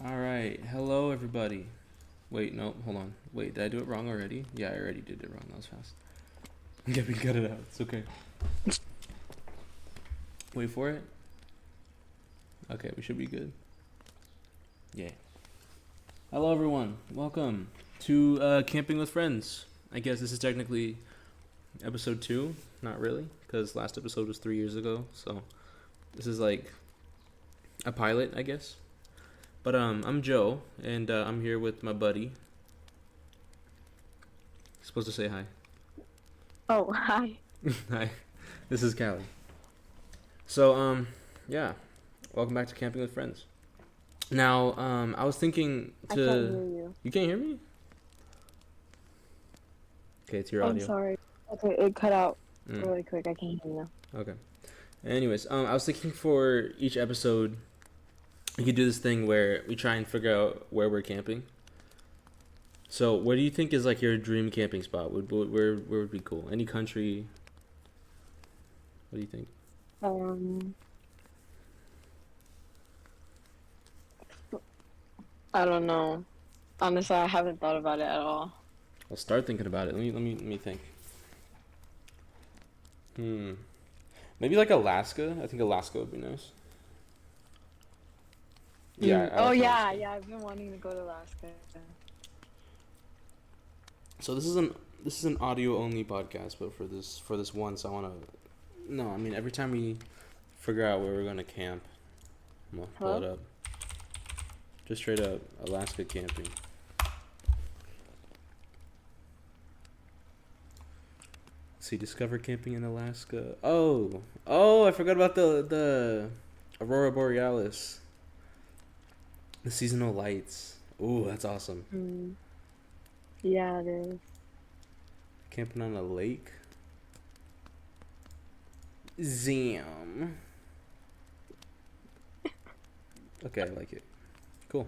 All right. Hello, everybody. Wait, no, hold on. Wait, did I do it wrong already? Yeah, I already did it wrong. That was fast. Yeah, we cut it out. It's okay. Wait for it. Okay, we should be good. Yeah. Hello, everyone. Welcome to Camping with Friends. I guess this is technically episode 2. Not really, because last episode was 3 years ago. So this is like a pilot, I guess. But I'm Joe, and I'm here with my buddy. Supposed to say hi. Oh, hi. Hi. This is Callie. So yeah. Welcome back to Camping with Friends. Now, I was thinking I can't to. hear you. You can't hear me? Okay, it's your I'm audio. sorry. Okay, it cut out Mm, really quick. I can't hear you. okay. Anyways, I was thinking for each episode, we could do this thing where we try and figure out where we're camping. So, what do you think is like your dream camping spot? Where would be cool? Any country? What do you think? Um, I don't know. Honestly, I haven't thought about it at all. I'll start thinking about it. Let me think. Hmm. Maybe like Alaska. I think Alaska would be nice. Yeah, I Oh like yeah, Alaska. yeah. I've been wanting to go to Alaska. So this is an audio only podcast, but for this once, I want to. No, I mean every time we figure out where we're gonna camp, I'm gonna pull Huh? it up. Just straight up Alaska camping. Let's see, discover camping in Alaska. Oh, I forgot about the Aurora Borealis, the seasonal lights. Ooh, that's awesome. Mm, yeah, it is. Camping on a lake. Zam. Okay, I like it. Cool.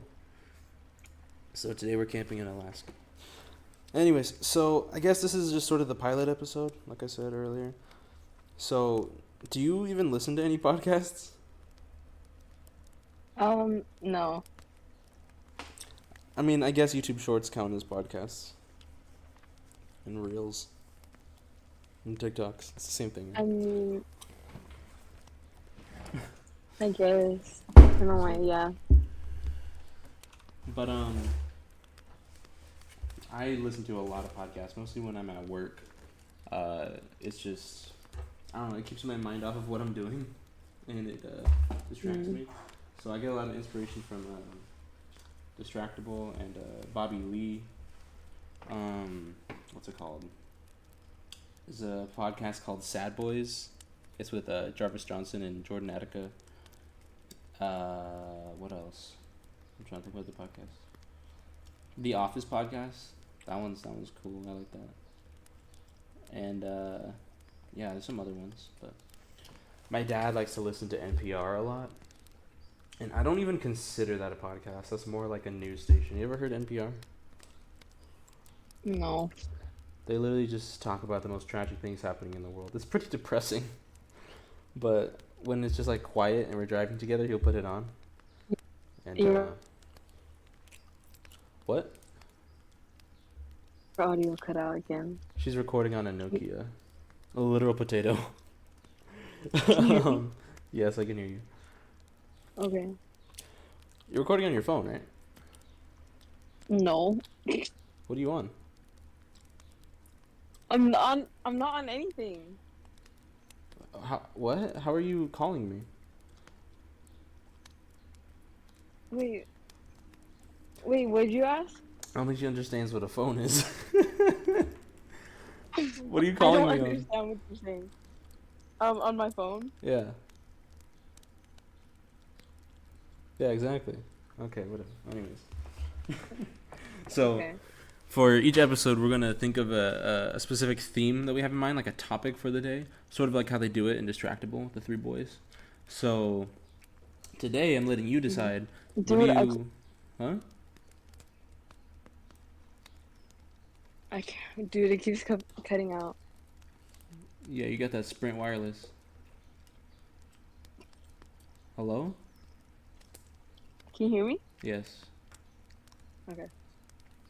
So today we're camping in Alaska. Anyways, so I guess this is just sort of the pilot episode, like I said earlier. So, do you even listen to any podcasts? No. I mean, I guess YouTube Shorts count as podcasts and Reels and TikToks. It's the same thing, I right? mean, I guess. In a way, So, yeah. but I listen to a lot of podcasts, mostly when I'm at work. It's just I don't know. It keeps my mind off of what I'm doing, and it distracts Mm. me. So I get a lot of inspiration from Distractable and Bobby Lee. What's it called? There's a podcast called Sad Boys. It's with Jarvis Johnson and Jordan Attica. What else? I'm trying to think about the podcast. The Office podcast. That one's cool. I like that. And yeah, there's some other ones, but my dad likes to listen to NPR a lot, and I don't even consider that a podcast. That's more like a news station. You ever heard NPR? No. They literally just talk about the most tragic things happening in the world. It's pretty depressing, but when it's just like quiet and we're driving together, he'll put it on. And Your what? audio cut out again. She's recording on a Nokia, a literal potato. Can you hear me? Yes, I can hear you. Okay. You're recording on your phone, right? No. What are you on? I'm not on anything. How? What? How are you calling me? Wait. Wait, what'd you ask? I don't think she understands what a phone is. What are you I calling don't me on? understand what you're saying. On my phone. Yeah. Yeah, exactly. Okay, whatever. Anyways. So, Okay. for each episode, we're going to think of a specific theme that we have in mind, like a topic for the day. Sort of like how they do it in Distractable, the three boys. So, today I'm letting you decide. What do Dude, you. Huh? I can't. Dude, it keeps cutting out. Yeah, you got that Sprint wireless. Hello? Can Can you hear me? Yes. Okay.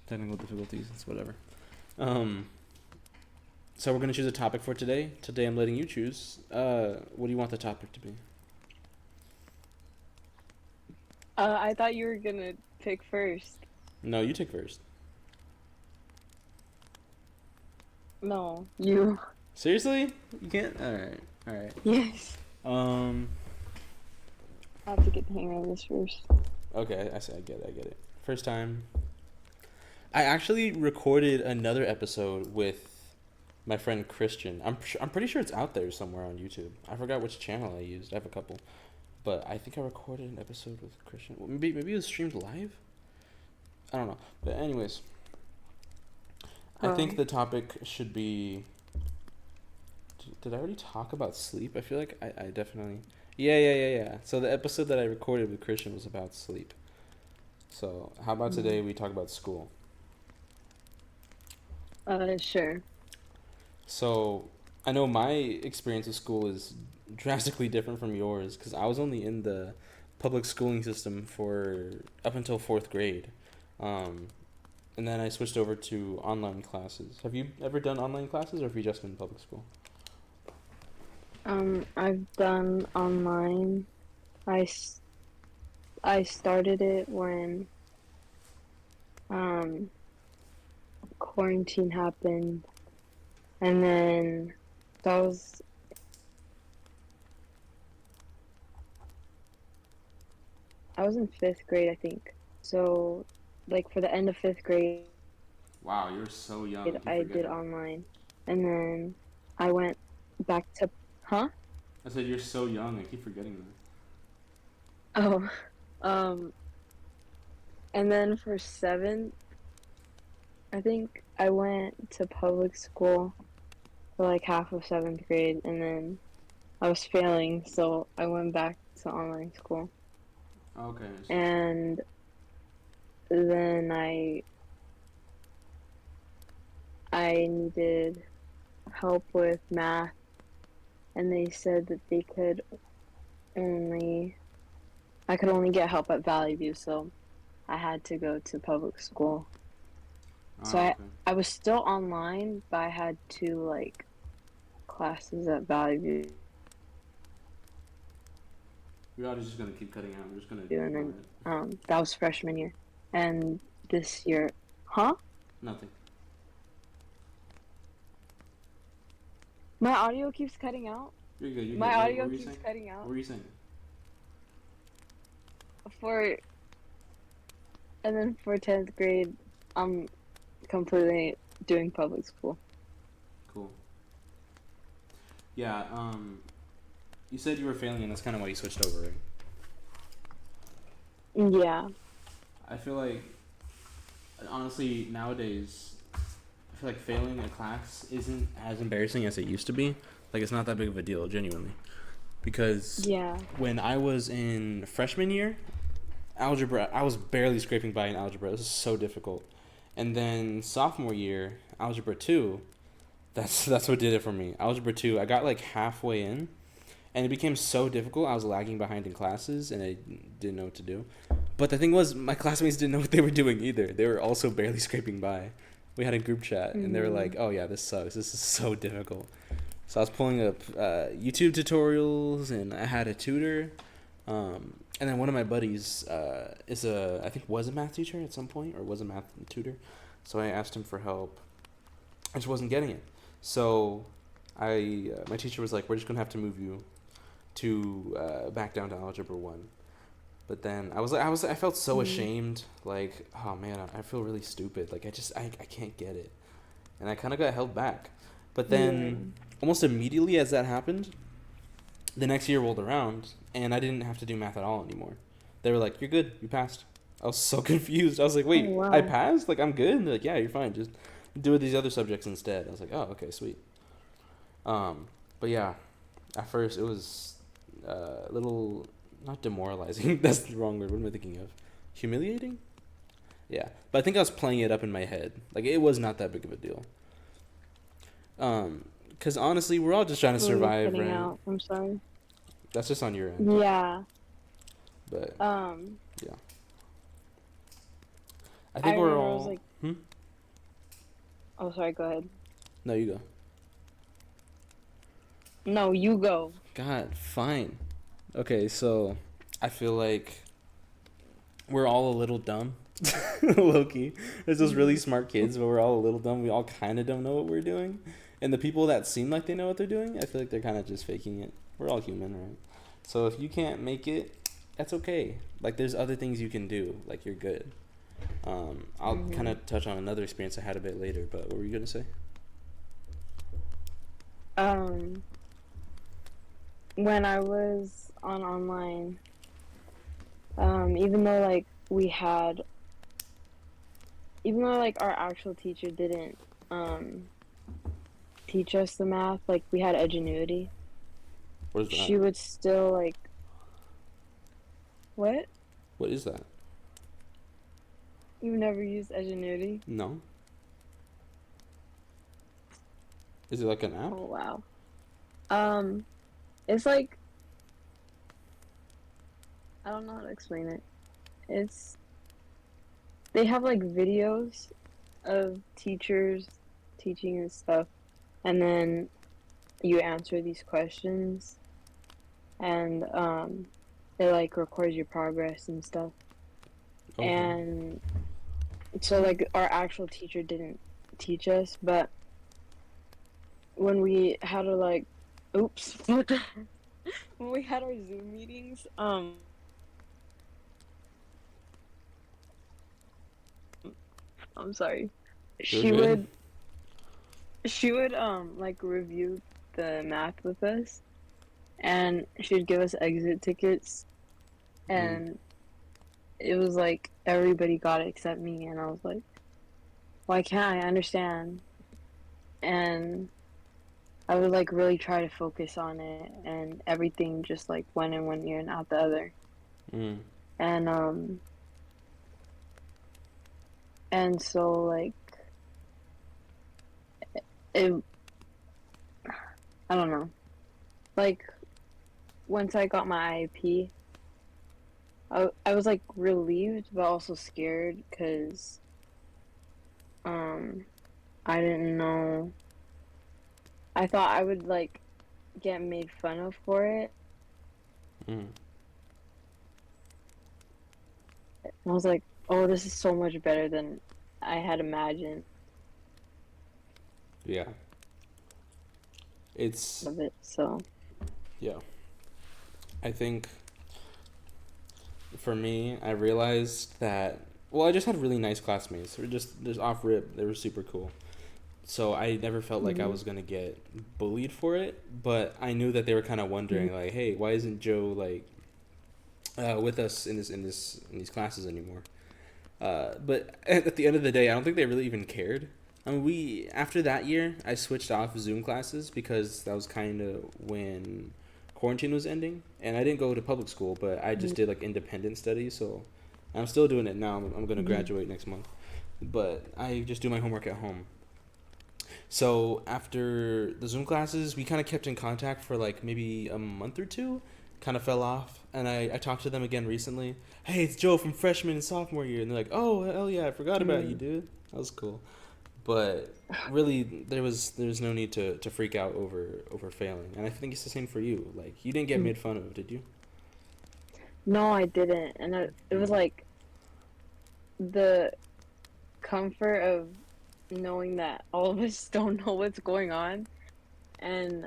Technical difficulties. It's whatever. So we're gonna choose a topic for today. Today I'm letting you choose. What do you want the topic to be? I thought you were gonna pick first. No, you take first. No, you. Seriously? You can't? Alright. Alright. Yes. Um, I have to get the hang of this first. okay, I see, I get it. First time. I actually recorded another episode with my friend Christian. I'm pretty sure it's out there somewhere on YouTube. I forgot which channel I used. I have a couple. But I think I recorded an episode with Christian. Well, maybe it was streamed live? I don't know. But anyways, I think the topic should be. Did I already talk about sleep? I feel like I definitely. Yeah. So the episode that I recorded with Christian was about sleep. So how about today we talk about school? Sure. So I know my experience with school is drastically different from yours because I was only in the public schooling system for up until fourth grade. And then I switched over to online classes. Have you ever done online classes or have you just been in public school? I've done online. I started it when quarantine happened, and then that was I was in fifth grade, I think. So, like for the end of fifth grade, Wow, you're so young. I keep I did forgetting. online, and then I went back to, huh? I said you're so young. I keep forgetting that. Oh, um, and then for seventh, I think I went to public school for like half of seventh grade, and then I was failing, so I went back to online school. Okay. And then I needed help with math, and they said that I could only get help at Valley View, so I had to go to public school. So Okay. I was still online, but I had two like classes at Valley View, We're all just gonna keep cutting out. We're just gonna. and then that was freshman year, and this year, huh? Nothing. My audio keeps cutting out. You're good. You're My good. audio What were you keeps saying? cutting What out. were you saying? And then for 10th grade, I'm completely doing public school. Cool. Yeah. You said you were failing, and that's kind of why you switched over, right? Yeah. I feel like, honestly, nowadays, I feel like failing a class isn't as embarrassing as it used to be. Like, it's not that big of a deal, genuinely. Because Yeah. when I was in freshman year, algebra, I was barely scraping by in algebra. This is so difficult. And then sophomore year, algebra 2, that's what did it for me. Algebra 2, I got like halfway in, and it became so difficult. I was lagging behind in classes, and I didn't know what to do. But the thing was, my classmates didn't know what they were doing either. They were also barely scraping by. We had a group chat, and they were like, "Oh yeah, this sucks. This is so difficult." So I was pulling up YouTube tutorials, and I had a tutor. And then one of my buddies I think was a math teacher at some point, or was a math tutor. So I asked him for help. I just wasn't getting it. So my teacher was like, "We're just gonna have to move you to back down to algebra 1." But then I felt so ashamed. Like, oh man, I feel really stupid. Like I can't get it, and I kind of got held back. But then almost immediately as that happened, the next year rolled around, and I didn't have to do math at all anymore. They were like, "You're good. You passed." I was so confused. I was like, "Wait, wow. I passed? Like, I'm good?" And they're like, "Yeah, you're fine. Just do these other subjects instead." I was like, "Oh, okay, sweet." But yeah, at first it was a little, not demoralizing. That's the wrong word. What am I thinking of? Humiliating? Yeah, but I think I was playing it up in my head. Like, it was not that big of a deal. Because honestly, we're all just trying to survive, right? Out. I'm sorry. That's just on your end. Yeah. But Yeah. I I think we're remember I was all. like, Hmm? oh, sorry, go ahead. No, you go. No, you go. God, fine. Okay, so I feel like we're all a little dumb. Low key. There's those really Hmm. smart kids, but we're all a little dumb. We all kind of don't know what we're doing. And the people that seem like they know what they're doing, I feel like they're kind of just faking it. We're all human, right? So if you can't make it, that's okay. Like, there's other things you can do. Like, you're good. I'll kind Hmm. of touch on another experience I had a bit later, but what were you going to say? Um, when I was on online, even though like even though like our actual teacher didn't um teach us the math, like we had Edgenuity, What is that? she would still like, what? What is that? You've never used Edgenuity? No? Is it like an app? Oh wow. Um, it's like I don't know how to explain it. It's they have like videos of teachers teaching and stuff, and then you answer these questions, and it like records your progress and stuff. Okay. And so like our actual teacher didn't teach us, but when we had to like, oops, what the, when we had our Zoom meetings, I'm sorry, You're she good? would she would like review the math with us, and she'd give us exit tickets, Mm. and it was like everybody got it except me, and I was like, why can't I understand? And I would like really try to focus on it, and everything just like went in one ear and out the other. Mm. And so like it, I don't know. Like once I got my IEP, I was like relieved but also scared because um I didn't know. I thought I would like get made fun of for it. Mm. And I was like, oh, this is so much better than I had imagined Yeah. It's, of it. So, yeah. I think for me, I realized that, well, I just had really nice classmates. They were just off rip. They were super cool. So I never felt like I mhm, was gonna get bullied for it, but I knew that they were kind of mhm, wondering, like, hey, why isn't Joe like with us in these classes anymore? But at the end of the day, I don't think they really even cared. I mean, we after that year, I switched off Zoom classes because that was kind of when quarantine was ending, and I didn't go to public school, but I just mhm, did like independent studies. So I'm still doing it now. I'm gonna mhm, graduate next month, but I just do my homework at home. So after the Zoom classes, we kind of kept in contact for like maybe a month or two. Kind of fell off, and I talked to them again recently. Hey, it's Joe from freshman and sophomore year, and they're like, "Oh hell yeah, I forgot about you, mhm. dude. That was cool." But really, there was no need to freak out over failing, and I think it's the same for you. Like, you didn't get Mhm. made fun of, did you? No, I didn't. And it was Mm. like the comfort of knowing that all of us don't know what's going on. And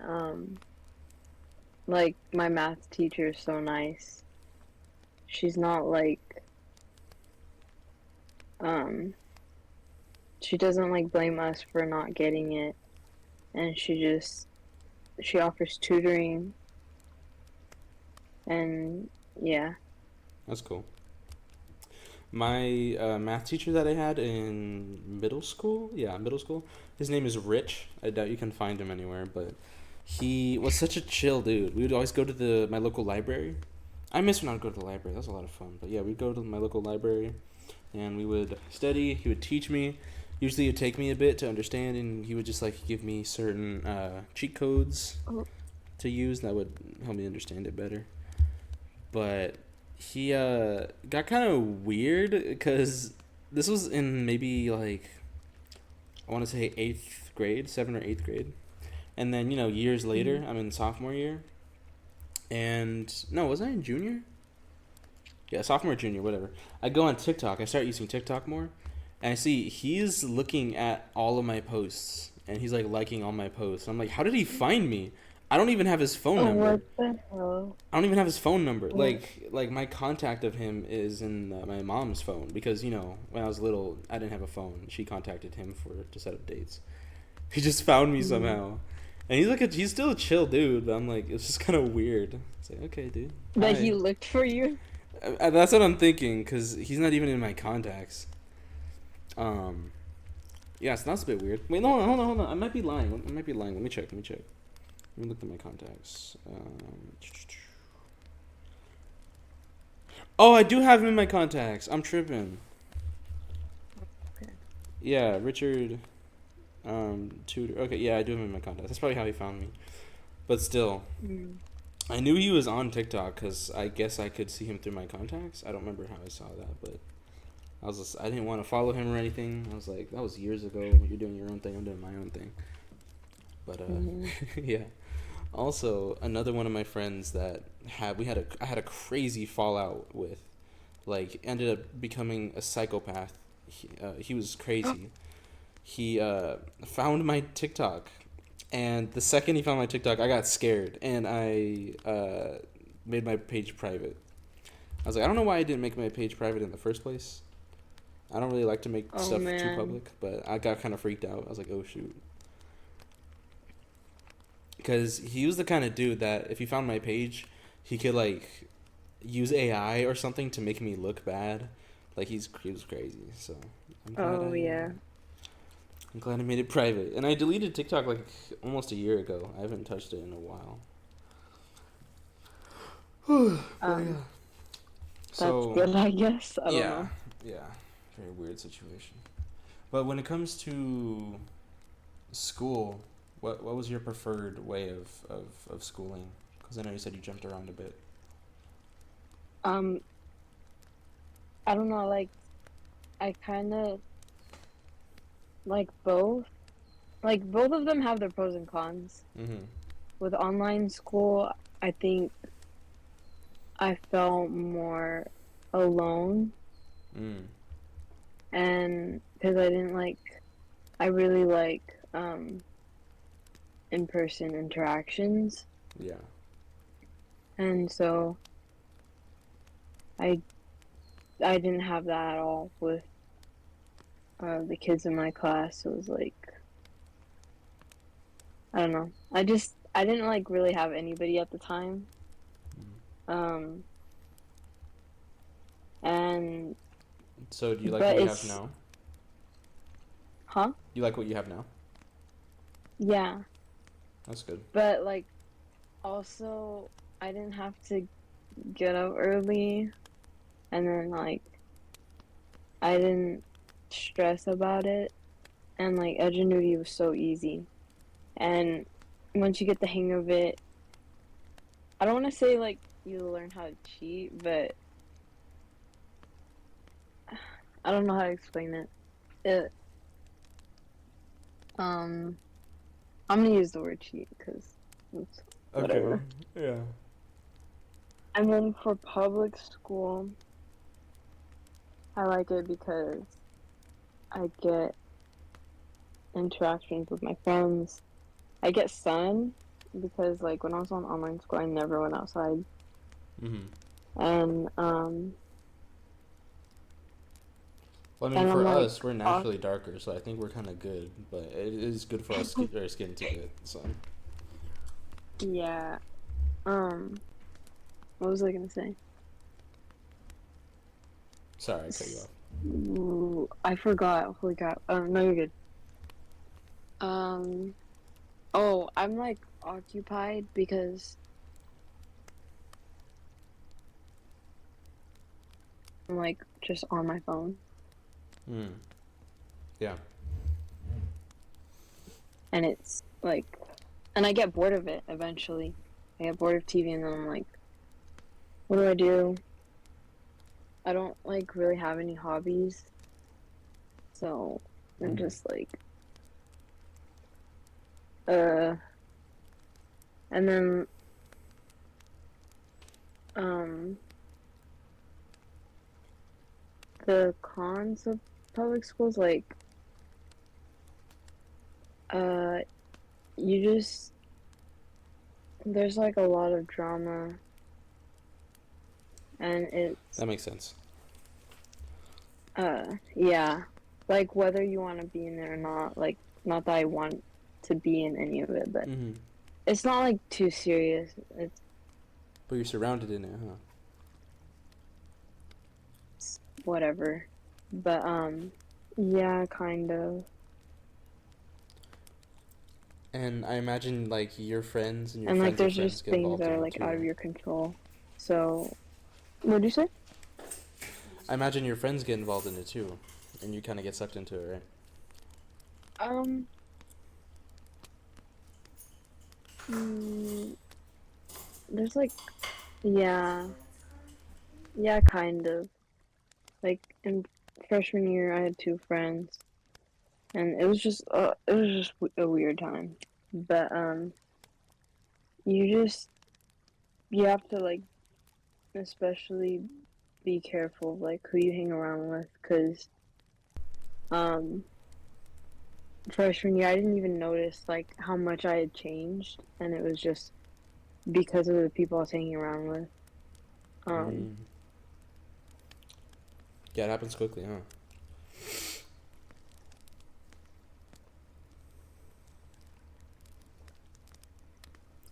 like my math teacher is so nice. She's not like um she doesn't like blame us for not getting it, and she offers tutoring, and yeah. That's cool. My math teacher that I had in middle school, yeah, middle school, his name is Rich. I doubt you can find him anywhere, but he was such a chill dude. We would always go to my local library. I miss when I would go to the library. That was a lot of fun. But yeah, we'd go to my local library and we would study. He would teach me. Usually it'd take me a bit to understand, and he would just like give me certain cheat codes Oh, to use that would help me understand it better. But he got kind of weird because this was in maybe like I want to say 8th grade, 7th or 8th grade, and then years later, Mhm. I'm in sophomore year, and no, was I in junior? Yeah, sophomore, junior, whatever. I go on TikTok. I start using TikTok more, and I see he's looking at all of my posts, and he's like liking all my posts. I'm like, how did he find me? I don't even have his phone Oh, number. what the hell? I don't even have his phone number. What? Like my contact of him is in my mom's phone because when I was little, I didn't have a phone. She contacted him to set up dates. He just found me Mhm. somehow, and he's still a chill dude. But I'm like, it's just kind of weird. It's like, okay, dude, That hi. he looked for you? That's what I'm thinking because he's not even in my contacts. Um, yeah, so that's a bit weird. Wait, no, hold on. I might be lying. I might be lying. Let me check. Let me look at my contacts. Oh, I do have him in my contacts. I'm tripping. Okay. Yeah, Richard. Tudor. Okay, yeah, I do have him in my contacts. That's probably how he found me. But still, Mm. I knew he was on TikTok because I guess I could see him through my contacts. I don't remember how I saw that, but I didn't want to follow him or anything. I was like, that was years ago. You're doing your own thing. I'm doing my own thing. But Mhm. yeah. Also, another one of my friends that I had a crazy fallout with, like, ended up becoming a psychopath. He was crazy. He found my TikTok, and the second he found my TikTok, I got scared and I made my page private. I was like, I don't know why I didn't make my page private in the first place. I don't really like to make Oh stuff too man. public, but I got kind of freaked out. I was like, oh shoot. Because he was the kind of dude that if he found my page, he could like use AI or something to make me look bad. Like he was crazy. So I'm glad Oh yeah. I'm glad I made it private. And I deleted TikTok like almost a year ago. I haven't touched it in a while. But yeah. Um, that's So good, I guess. I don't yeah, know. yeah, very weird situation. But when it comes to school, what was your preferred way of schooling? Because I know you said you jumped around a bit. Um, I don't know, like I kind of like both. Like both of them have their pros and cons. Mm-hmm. With online school, I think I felt more alone Mm. and because I really like in-person interactions, Yeah. and so I I didn't have that at all with the kids in my class. It was like I don't know. I didn't like really have anybody at the time. Mm. Um, and So do you like but what you have it's now? huh? You like what you have now? Yeah, That's good. but like also I didn't have to get up early, and then like I didn't stress about it, and like Edgenuity was so easy. And once you get the hang of it, I don't want to say like you learn how to cheat, but I don't know how to explain it. It um I'm gonna use the word cheat because it's Okay. whatever. Yeah. And then for public school, I like it because I get interactions with my friends. I get sun because like when I was on online school, I never went outside, Mm-hmm. and Well, I mean, and I'm for like, us, we're off. naturally darker, so I think we're kind of good. But it is good for us to get our skin to get sun. Yeah. Um, what was I gonna say? Sorry, I cut you off. Ooh, I forgot. Holy crap. No, you're good. Um, oh, I'm like occupied because I'm like just on my phone, Mm. Yeah. and it's like, and I get bored of it eventually. I get bored of TV, and then I'm like, what do I do? I don't like really have any hobbies, So I'm Mm-hmm. just like, uh, and then, um, the cons of public schools, like, uh, you just, there's like a lot of drama, and That makes sense. yeah, like whether you want to be in there or not, like, not that I want to be in any of it, but Mm-hmm. it's not like too serious. It's But you're surrounded in it, huh? whatever. But, yeah, kind of. And I imagine like your friends and your And like friends of there's friends just get things involved that in are it like too, out of right? your control. So, what'd you say? I imagine your friends get involved in it too, and you kind of get sucked into it, right? Um, mm, there's like, yeah, yeah, kind of. Like in freshman year, I had two friends, and it was just a weird time. But you just you have to like especially be careful of like who you hang around with, cause um freshman year I didn't even notice like how much I had changed, and it was just because of the people I was hanging around with. Um, Mm. Yeah, it happens quickly, huh?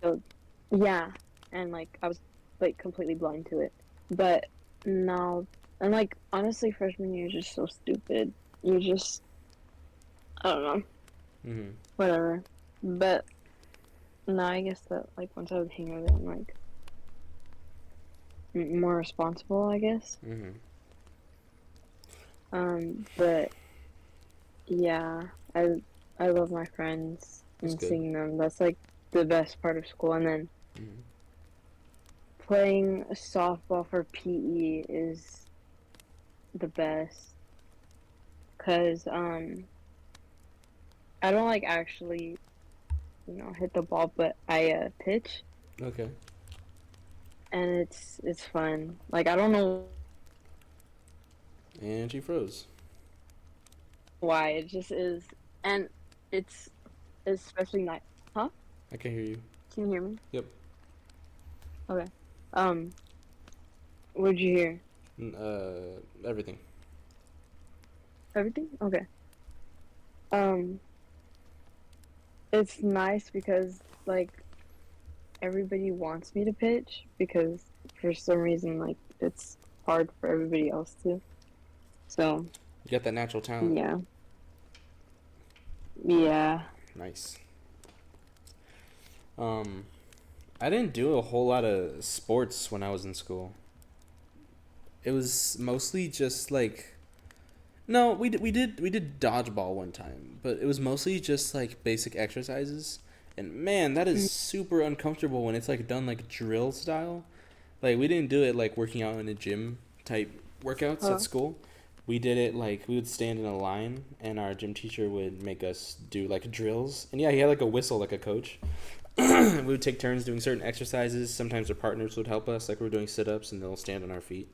so yeah, and like I was like completely blind to it. But now, and like honestly, freshman year is just so stupid. You just, I don't know, Mm-hmm. whatever. But now I guess that like once I was hanging with it, I'm like more responsible, I guess. Mm-hmm. But yeah, I love my friends That's and good. seeing them. That's like the best part of school. And then Mm-hmm. playing softball for PE is the best, cause I don't like actually hit the ball, but I pitch, Okay. and it's fun. Like I don't know And she froze. why, it just is, and it's especially nice. Huh? I can hear you. Can you hear me? Yep. Okay. Um, what'd you hear? Everything. Everything? Okay. Um, it's nice because like everybody wants me to pitch because for some reason like it's hard for everybody else to. So, You got that natural talent. yeah. Yeah. Nice. Um, I didn't do a whole lot of sports when I was in school. It was mostly just like no, we did dodgeball one time, but it was mostly just like basic exercises. And man, that is Mm, super uncomfortable when it's like done like drill style. Like we didn't do it like working out in a gym type workouts at huh. school. We did it like we would stand in a line and our gym teacher would make us do like drills. And yeah, he had like a whistle like a coach. We would take turns doing certain exercises. Sometimes our partners would help us, like we are doing sit-ups and they'll stand on our feet.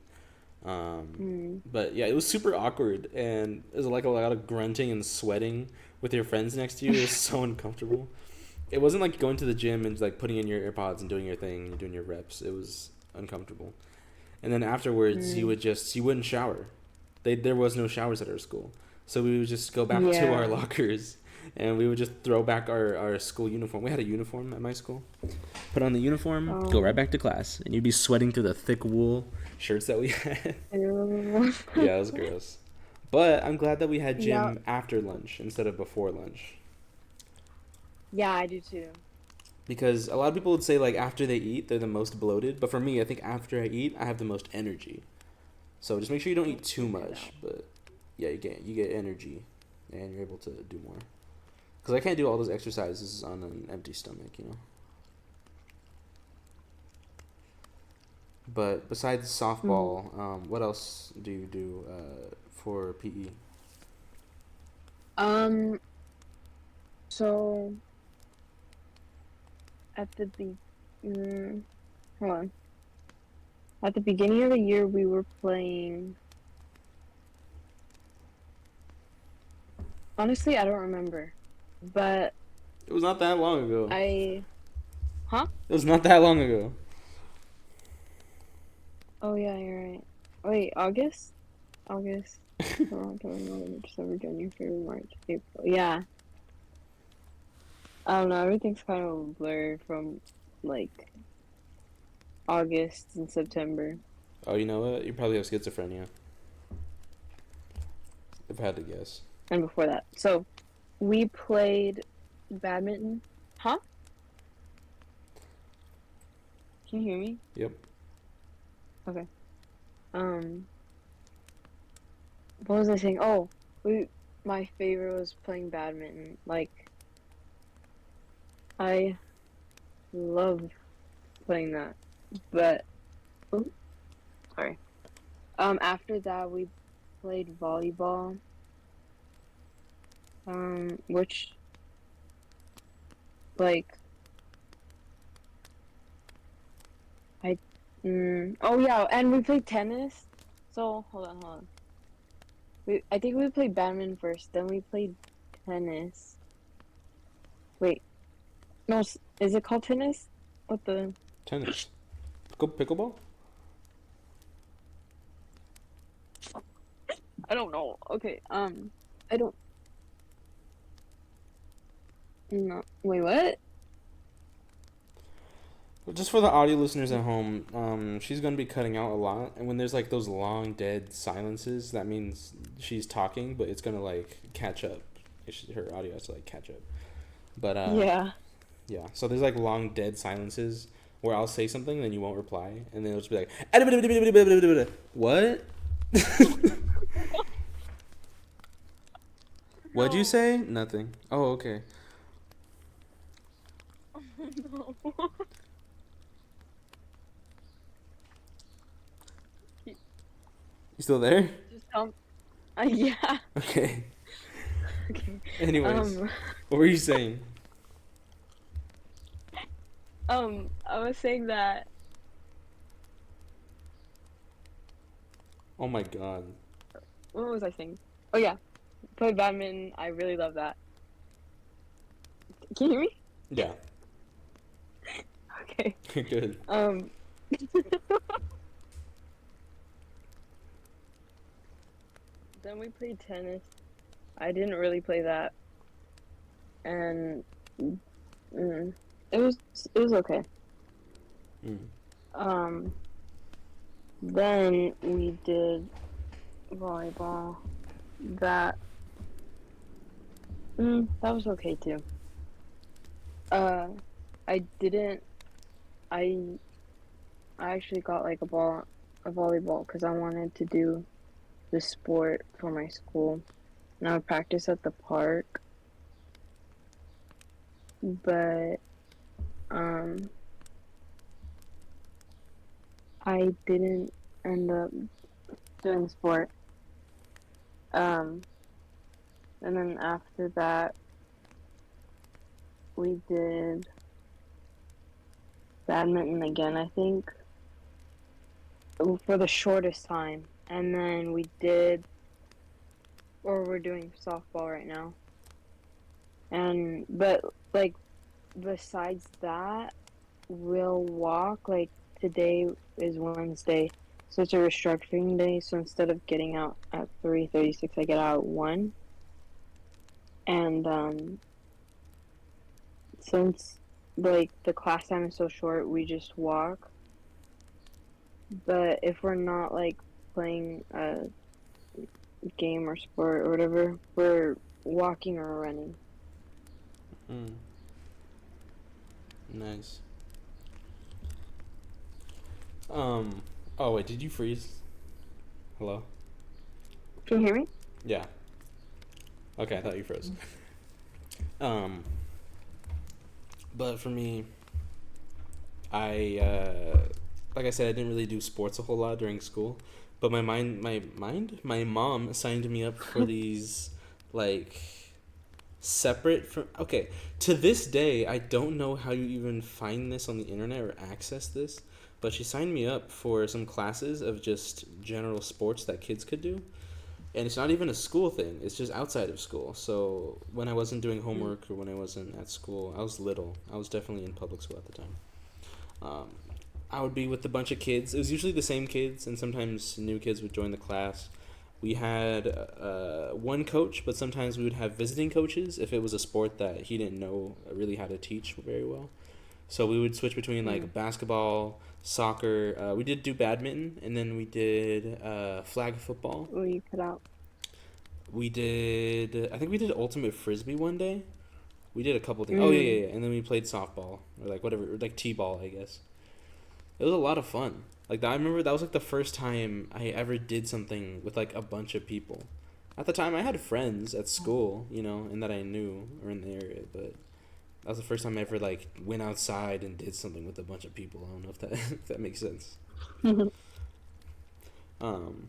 Um, Mm, but yeah, it was super awkward and it was like a lot of grunting and sweating with your friends next to you. It was so uncomfortable. It wasn't like going to the gym and like putting in your AirPods and doing your thing and doing your reps. It was uncomfortable. And then afterwards, mm, you wouldn't shower. There was no showers at our school, so we would just go back to our yeah. lockers, and we would just throw back our school uniform. We had a uniform at my school. Put on the uniform, go right Um, back to class, and you'd be sweating through the thick wool shirts that we had. ew. Yeah, it was gross. But I'm glad that we had Yeah. gym after lunch instead of before lunch. Yeah, I do too. Because a lot of people would say like after they eat they're the most bloated, but for me I think after I eat I have the most energy. So just make sure you don't eat too Good to much, know. but yeah, you get energy, and you're able to do more. Because I can't do all those exercises on an empty stomach, you know. But besides Mm. softball, what else do you do for PE? Um, so at the hold on. At the beginning of the year, we were playing. Honestly, I don't remember, but It was not that long ago. I, huh? It was not that long ago. Oh yeah, you're right. Wait, August? August. October, November, December, January, February, March, April. Yeah. I don't know. Everything's kind of a blur from like August and September. Oh, you know what? You probably have schizophrenia. If I had to guess. And before that. So we played badminton. Huh? Can you hear me? Yep. Okay. Um, what was I saying? Oh, my favorite was playing badminton. Like, I love playing that. But, oh, sorry. After that, we played volleyball. Which, like, I, oh yeah, and we played tennis. So, hold on. I think we played badminton first, then we played tennis. Wait, no, is it called tennis? What the? Tennis. Pickleball? I don't know. Okay, I don't. No, wait, what? Just for the audio listeners at home, she's gonna be cutting out a lot, and when there's like those long dead silences, that means she's talking, but it's gonna like catch up. Her audio has to like catch up. But Yeah. yeah. So there's like long dead silences where I'll say something, and then you won't reply, and then it'll just be like, what? What'd you No. say? Nothing. Oh, okay. No. You still there? Just yeah. Okay. Okay. Anyways, Um, what were you saying? I was saying that. Oh my god. What was I saying? Oh yeah, play badminton. I really love that. Can you hear me? Yeah. Okay. Good. Then we played tennis. I didn't really play that, and it was okay. Mm. Um, then we did volleyball. That that was okay too. Uh, I didn't. I I actually got like a volleyball, because I wanted to do the sport for my school, and I would practice at the park. But um, I didn't end up doing sport. Um, and then after that, we did badminton again, I think, for the shortest time. And then we're doing softball right now. But like, besides that, we'll walk. Like, today is Wednesday, so it's a restructuring day. So instead of getting out at 3:36, I get out at 1. And since like the class time is so short, we just walk. But if we're not like playing a game or sport or whatever, we're walking or running. Mm. Nice. Oh wait, did you freeze? Hello? Can you hear me? Yeah. Okay, I thought you froze. Um, but for me, like I said, I didn't really do sports a whole lot during school. But my mom signed me up for these like separate from. Okay, to this day, I don't know how you even find this on the internet or access this, but she signed me up for some classes of just general sports that kids could do. And it's not even a school thing, it's just outside of school. So when I wasn't doing homework or when I wasn't at school, I was little. I was definitely in public school at the time. Um, I would be with a bunch of kids. It was usually the same kids, and sometimes new kids would join the class. We had one coach, but sometimes we would have visiting coaches if it was a sport that he didn't know really how to teach very well. So we would switch between like basketball, soccer. We did do badminton, and then we did flag football. What you cut out? We did. I think we did ultimate frisbee one day. We did a couple things. Oh yeah, and then we played softball or like whatever, or like t-ball, I guess. It was a lot of fun. Like I remember that was like the first time I ever did something with like a bunch of people. At the time, I had friends at school, and that I knew or in the area, but that was the first time I ever like went outside and did something with a bunch of people. I don't know if that if that makes sense. Um,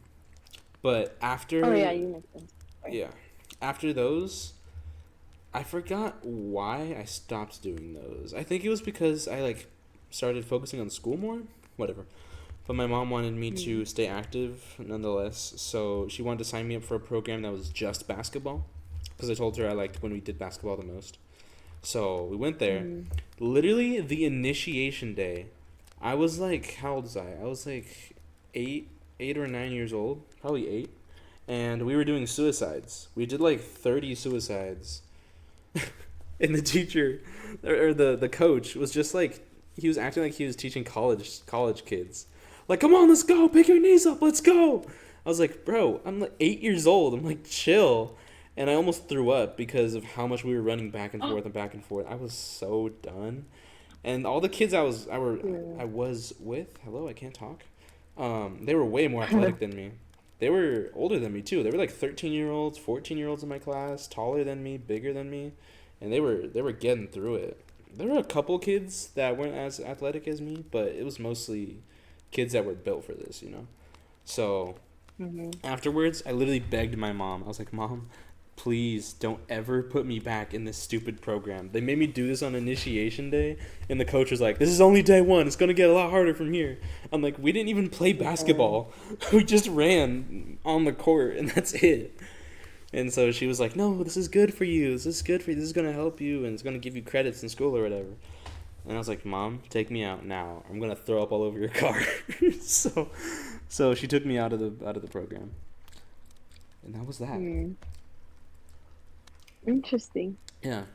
but after Oh yeah, you make sense. yeah, after those, I forgot why I stopped doing those. I think it was because I like started focusing on school more. Whatever. But my mom wanted me to stay active nonetheless, so she wanted to sign me up for a program that was just basketball. Because I told her I liked when we did basketball the most. So we went there. Literally, the initiation day, I was like, how old was I? I was like 8 or 9 years old, probably 8. And we were doing suicides. We did like 30 suicides. And the teacher, or the coach, was just like, he was acting like he was teaching college kids. Like, come on, let's go. Pick your knees up. Let's go. I was like, bro, I'm like 8 years old. I'm like, chill. And I almost threw up because of how much we were running back and forth and back and forth. I was so done. And all the kids I was with, hello, I can't talk. They were way more athletic than me. They were older than me too. They were like 13-year-olds, 14-year-olds in my class, taller than me, bigger than me, and they were getting through it. There were a couple kids that weren't as athletic as me, but it was mostly kids that were built for this, So afterwards, I literally begged my mom. I was like, Mom, please don't ever put me back in this stupid program. They made me do this on initiation day, and the coach was like, this is only day one. It's going to get a lot harder from here. I'm like, we didn't even play basketball. We just ran on the court, and that's it. And so she was like, no, this is good for you. This is good for you. This is going to help you, and it's going to give you credits in school or whatever. And I was like, Mom, take me out now. I'm going to throw up all over your car. So she took me out of the program. And that was that. Interesting. Yeah.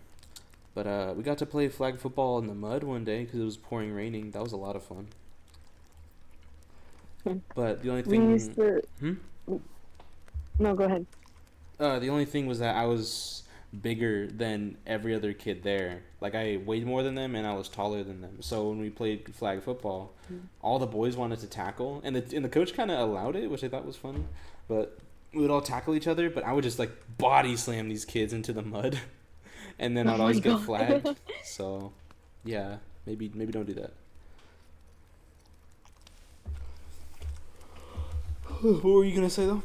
But we got to play flag football in the mud one day because it was pouring raining. That was a lot of fun. But the only thing... No, go ahead. The only thing was that I was bigger than every other kid there. Like, I weighed more than them, and I was taller than them. So when we played flag football, all the boys wanted to tackle, and the coach kind of allowed it, which I thought was funny. But we would all tackle each other, but I would just, like, body slam these kids into the mud, and then I'd always get flagged. So, yeah, maybe don't do that. What were you gonna say, though?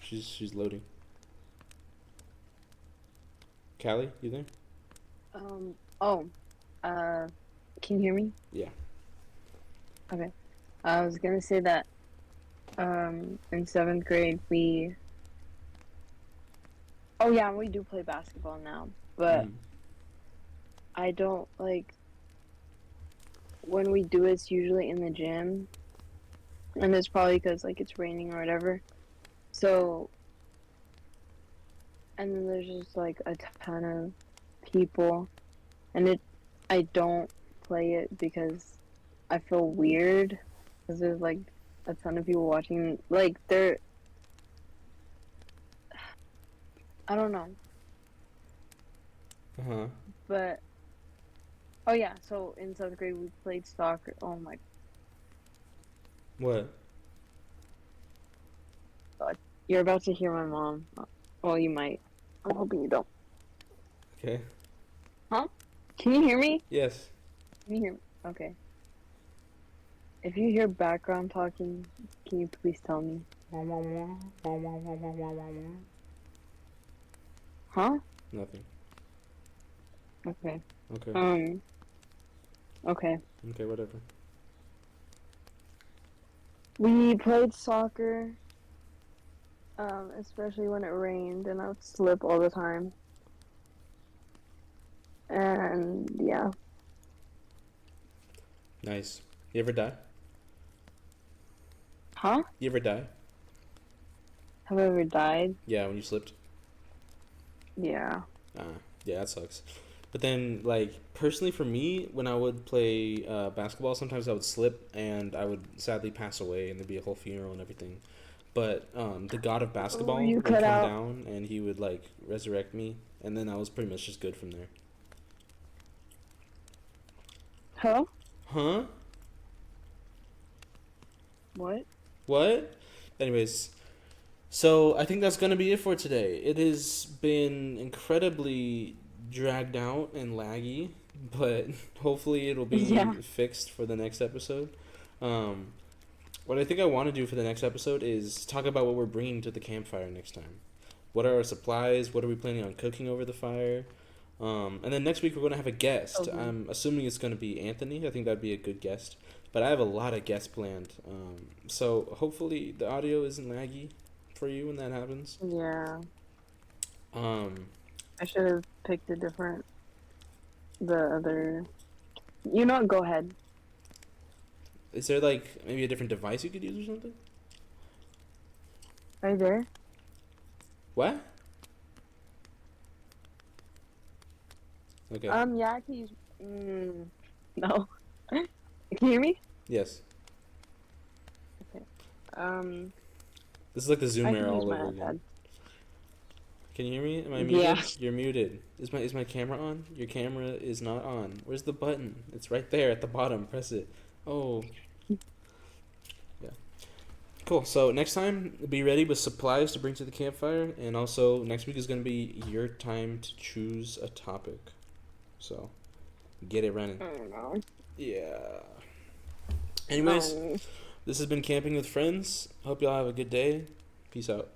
She's loading. Callie, you there? Can you hear me? Yeah. Okay. I was gonna say that, in 7th grade we do play basketball now, but I don't like, when we do it's usually in the gym, and it's probably because like it's raining or whatever. So, and then there's just like a ton of people, and I don't play it because I feel weird because there's like a ton of people watching. Like I don't know. But so in 7th grade we played soccer. Oh my. What? You're about to hear my mom. Well, you might. I'm hoping you don't. Okay. Huh? Can you hear me? Yes. Can you hear me? Okay. If you hear background talking, can you please tell me? Huh? Nothing. Okay. Okay. Okay. Okay, whatever. We played soccer, especially when it rained, and I would slip all the time. And yeah. Nice. You ever die? Huh? You ever die? Have I ever died? Yeah, when you slipped. Yeah. Yeah, that sucks. But then, like, personally for me, when I would play basketball, sometimes I would slip and I would sadly pass away, and there'd be a whole funeral and everything. But the god of Oh, basketball you would cut come out. down and he would like resurrect me, and then I was pretty much just good from there. Hello? Huh? What? What? Anyways, so I think that's gonna be it for today. It has been incredibly dragged out and laggy, but hopefully it'll be Yeah. fixed for the next episode. Um, what I think I want to do for the next episode is talk about what we're bringing to the campfire next time. What are our supplies? What are we planning on cooking over the fire? And then next week we're going to have a guest. Okay. I'm assuming it's going to be Anthony. I think that'd be a good guest. But I have a lot of guests planned. So hopefully the audio isn't laggy for you when that happens. Yeah. Um, I should have picked the other. You know what? Go ahead. is there like maybe a different device you could use or something? Are you there? What? Okay. Yeah, I can use. No. Can you hear me? Yes. Um, This is like the Zoom I era can use all my over again. iPad. Can you hear me? Am I Yeah. muted? You're muted. Is my camera on? Your camera is not on. Where's the button? It's right there at the bottom. Press it. Oh. Yeah. Cool. So next time, be ready with supplies to bring to the campfire, and also next week is gonna be your time to choose a topic. So, get it running. I don't know. Yeah. Anyways, Um, this has been Camping with Friends. Hope y'all have a good day. Peace out.